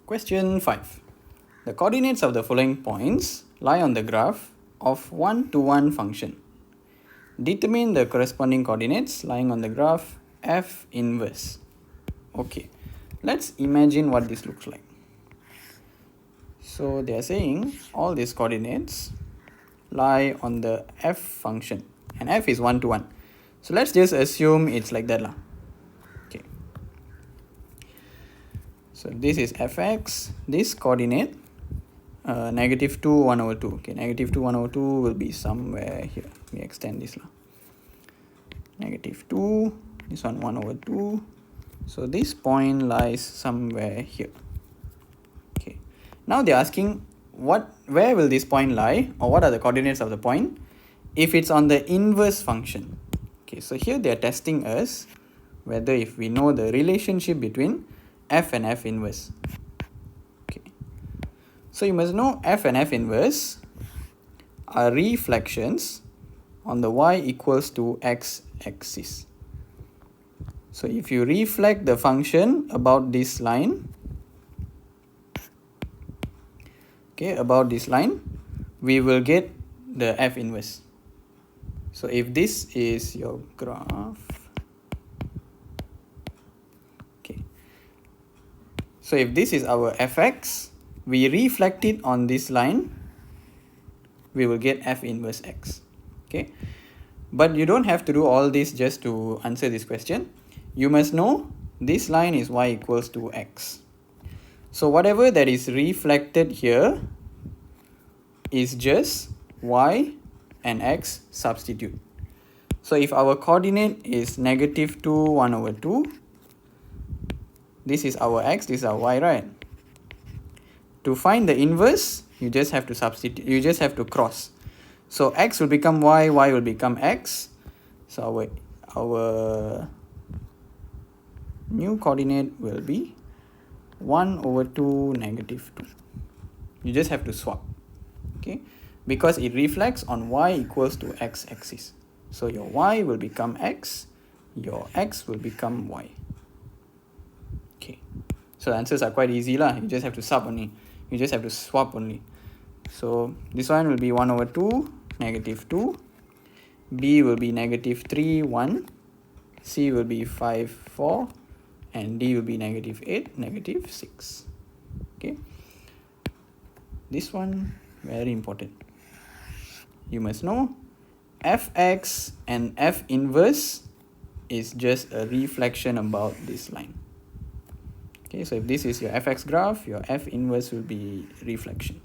Question 5. The coordinates of the following points lie on the graph of 1-to-1 function. Determine the corresponding coordinates lying on the graph f inverse. Okay, let's imagine what this looks like. So they are saying all these coordinates lie on the f function and f is 1-to-1. So let's just assume it's like that lah. Okay. So this is fx, this coordinate -2 1/2. Okay, -2 1/2 will be somewhere here. Let me extend this lah. -2, this one 1/2. So this point lies somewhere here. Okay. Now they're asking where will this point lie, or what are the coordinates of the point if it's on the inverse function. Okay, so here they are testing us whether if we know the relationship between f and f inverse. Okay, so you must know f and f inverse are reflections on the y equals to x axis. So if you reflect the function about this line, okay, about this line, we will get the f inverse. So if this is your graph, okay, so if this is our fx, we reflect it on this line, we will get f inverse x. Okay, but you don't have to do all this just to answer this question. You must know this line is y equals to x. So whatever that is reflected here is just y and x substitute. So if our coordinate is -2 1/2, this is our x, this is our y, right? To find the inverse, you just have to substitute, you just have to cross. So x will become y, y will become x. So our new coordinate will be 1/2 -2. You just have to swap, okay, because it reflects on y equals to x axis. So your y will become x, your x will become y. Okay, so the answers are quite easy lah. You just have to sub only, you just have to swap only. So this one will be 1/2 -2, b will be -3 1, c will be 5 4, and d will be -8 -6. Okay, this one very important. You must know fx and f inverse is just a reflection about this line. Okay, so if this is your fx graph, your f inverse will be reflection.